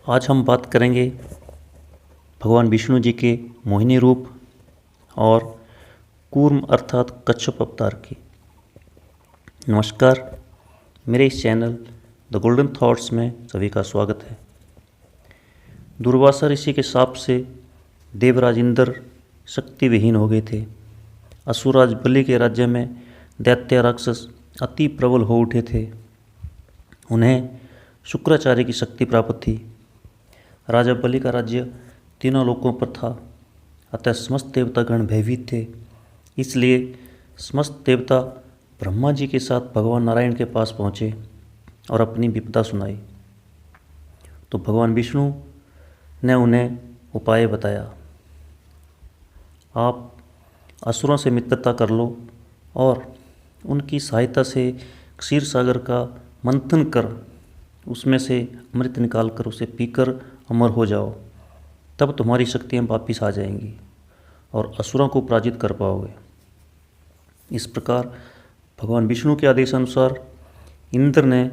आज हम बात करेंगे भगवान विष्णु जी के मोहिनी रूप और कूर्म अर्थात कच्छप अवतार की। नमस्कार, मेरे इस चैनल द गोल्डन थॉट्स में सभी का स्वागत है। दुर्वासा ऋषि के शाप से देवराज इंद्र शक्ति विहीन हो गए थे। असुरराज बलि के राज्य में दैत्य राक्षस अति प्रबल हो उठे थे। उन्हें शुक्राचार्य की शक्ति प्राप्त थी। राजा बलि का राज्य तीनों लोकों पर था, अतः समस्त देवतागण भयभीत थे। इसलिए समस्त देवता ब्रह्मा जी के साथ भगवान नारायण के पास पहुँचे और अपनी विपदा सुनाई। तो भगवान विष्णु ने उन्हें उपाय बताया। आप असुरों से मित्रता कर लो और उनकी सहायता से क्षीर सागर का मंथन कर उसमें से अमृत निकाल कर उसे पीकर अमर हो जाओ, तब तुम्हारी शक्तियाँ वापिस आ जाएंगी और असुरों को पराजित कर पाओगे। इस प्रकार भगवान विष्णु के आदेशानुसार इंद्र ने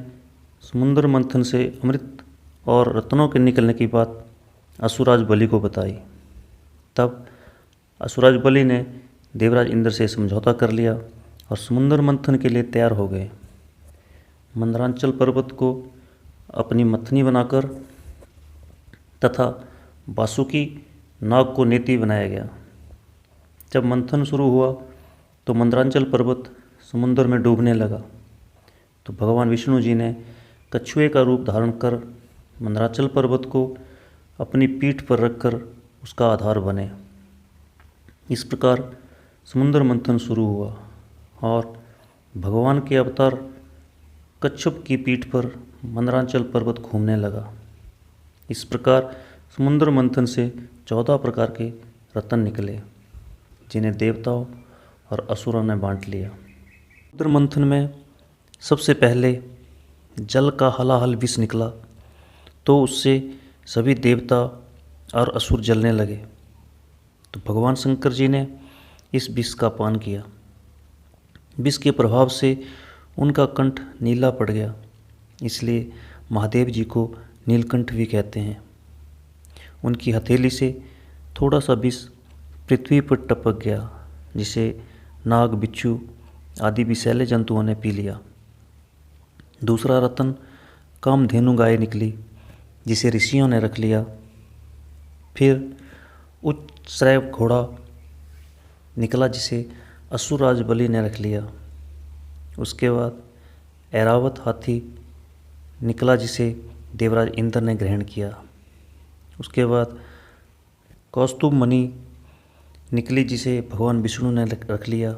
समुद्र मंथन से अमृत और रत्नों के निकलने की बात असुरराज बलि को बताई। तब असुरराज बलि ने देवराज इंद्र से समझौता कर लिया और समुद्र मंथन के लिए तैयार हो गए। मंदरांचल पर्वत को अपनी मथनी बनाकर तथा वासुकी नाग को नेति बनाया गया। जब मंथन शुरू हुआ तो मंदरांचल पर्वत समुद्र में डूबने लगा। तो भगवान विष्णु जी ने कछुए का रूप धारण कर मंदरांचल पर्वत को अपनी पीठ पर रखकर उसका आधार बने। इस प्रकार समुद्र मंथन शुरू हुआ और भगवान के अवतार कच्छप की पीठ पर मंदरांचल पर्वत घूमने लगा। इस प्रकार समुद्र मंथन से 14 प्रकार के रत्न निकले, जिन्हें देवताओं और असुरों ने बांट लिया। समुद्र मंथन में सबसे पहले जल का हलाहल विष निकला, तो उससे सभी देवता और असुर जलने लगे। तो भगवान शंकर जी ने इस विष का पान किया। विष के प्रभाव से उनका कंठ नीला पड़ गया, इसलिए महादेव जी को नीलकंठ भी कहते हैं। उनकी हथेली से थोड़ा सा विष पृथ्वी पर टपक गया, जिसे नाग, बिच्छू आदि विषैले जंतुओं ने पी लिया। दूसरा रत्न कामधेनु गाय निकली, जिसे ऋषियों ने रख लिया। फिर उच्चश्रैव घोड़ा निकला, जिसे असुरराज बलि ने रख लिया। उसके बाद ऐरावत हाथी निकला, जिसे देवराज इंद्र ने ग्रहण किया। उसके बाद कौस्तुभ मणि निकली, जिसे भगवान विष्णु ने रख लिया।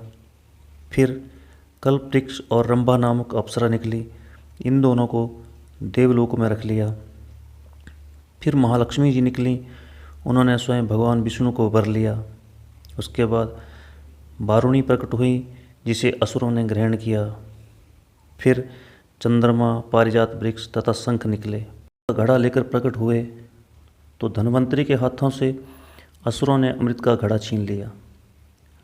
फिर कल्पवृक्ष और रंभा नामक अप्सरा निकली, इन दोनों को देवलोक में रख लिया। फिर महालक्ष्मी जी निकली, उन्होंने स्वयं भगवान विष्णु को वर लिया। उसके बाद वारुणी प्रकट हुई, जिसे असुरों ने ग्रहण किया। फिर चंद्रमा, पारिजात वृक्ष तथा शंख निकले। घड़ा लेकर प्रकट हुए तो धन्वंतरी के हाथों से असुरों ने अमृत का घड़ा छीन लिया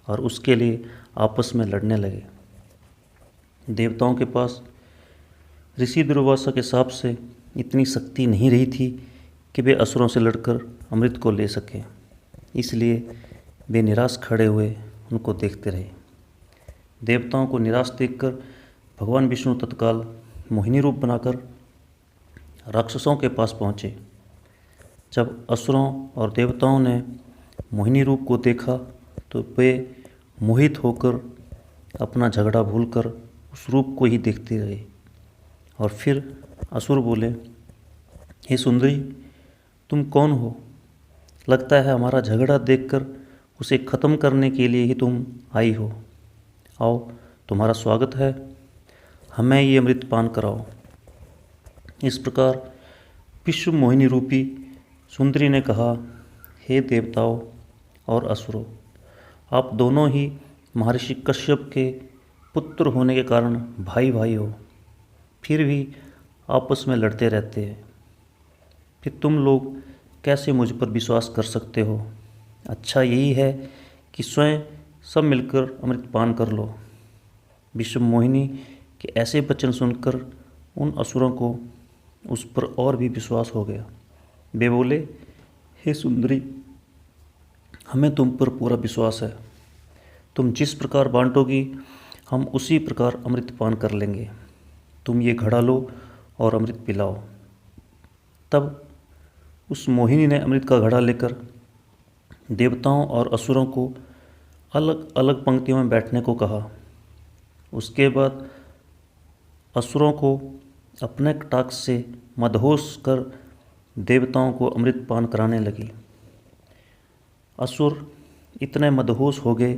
और उसके लिए आपस में लड़ने लगे। देवताओं के पास ऋषि दुर्वासा के शाप से इतनी शक्ति नहीं रही थी कि वे असुरों से लड़कर अमृत को ले सकें, इसलिए वे निराश खड़े हुए उनको देखते रहे। देवताओं को निराश देखकर भगवान विष्णु तत्काल मोहिनी रूप बनाकर राक्षसों के पास पहुँचे। जब असुरों और देवताओं ने मोहिनी रूप को देखा तो वे मोहित होकर अपना झगड़ा भूलकर उस रूप को ही देखते रहे। और फिर असुर बोले, हे सुंदरी, तुम कौन हो? लगता है हमारा झगड़ा देखकर उसे ख़त्म करने के लिए ही तुम आई हो। आओ, तुम्हारा स्वागत है, हमें ये अमृत पान कराओ। इस प्रकार विश्व मोहिनी रूपी सुंदरी ने कहा, हे देवताओं और असुरों, आप दोनों ही महर्षि कश्यप के पुत्र होने के कारण भाई भाई हो, फिर भी आपस में लड़ते रहते हैं। फिर तुम लोग कैसे मुझ पर विश्वास कर सकते हो? अच्छा यही है कि स्वयं सब मिलकर अमृत पान कर लो। विश्व मोहिनी के ऐसे वचन सुनकर उन असुरों को उस पर और भी विश्वास हो गया। वे बोले, हे सुंदरी, हमें तुम पर पूरा विश्वास है। तुम जिस प्रकार बांटोगी हम उसी प्रकार अमृत पान कर लेंगे। तुम ये घड़ा लो और अमृत पिलाओ। तब उस मोहिनी ने अमृत का घड़ा लेकर देवताओं और असुरों को अलग अलग पंक्तियों में बैठने को कहा। उसके बाद असुरों को अपने कटाक्ष से मदहोश कर देवताओं को अमृत पान कराने लगी। असुर इतने मदहोश हो गए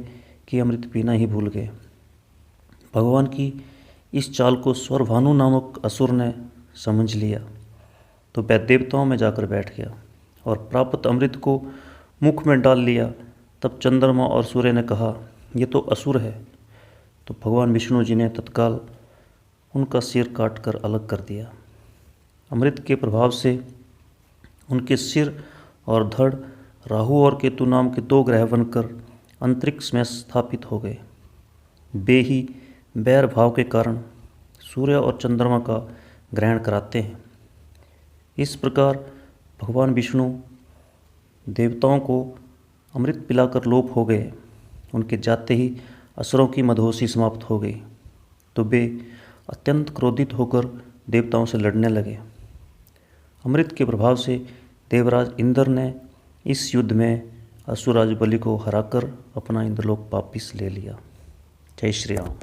कि अमृत पीना ही भूल गए। भगवान की इस चाल को स्वरभानु नामक असुर ने समझ लिया तो वह देवताओं में जाकर बैठ गया और प्राप्त अमृत को मुख में डाल लिया। तब चंद्रमा और सूर्य ने कहा, ये तो असुर है। तो भगवान विष्णु जी ने तत्काल उनका सिर काट कर अलग कर दिया। अमृत के प्रभाव से उनके सिर और धड़ राहु और केतु नाम के 2 ग्रह बनकर अंतरिक्ष में स्थापित हो गए। वे ही बैर भाव के कारण सूर्य और चंद्रमा का ग्रहण कराते हैं। इस प्रकार भगवान विष्णु देवताओं को अमृत पिलाकर लोप हो गए। उनके जाते ही असुरों की मदहोशी समाप्त हो गई तो वे अत्यंत क्रोधित होकर देवताओं से लड़ने लगे। अमृत के प्रभाव से देवराज इंद्र ने इस युद्ध में असुरराज बलि को हराकर अपना इंद्रलोक वापिस ले लिया। जय श्री राम।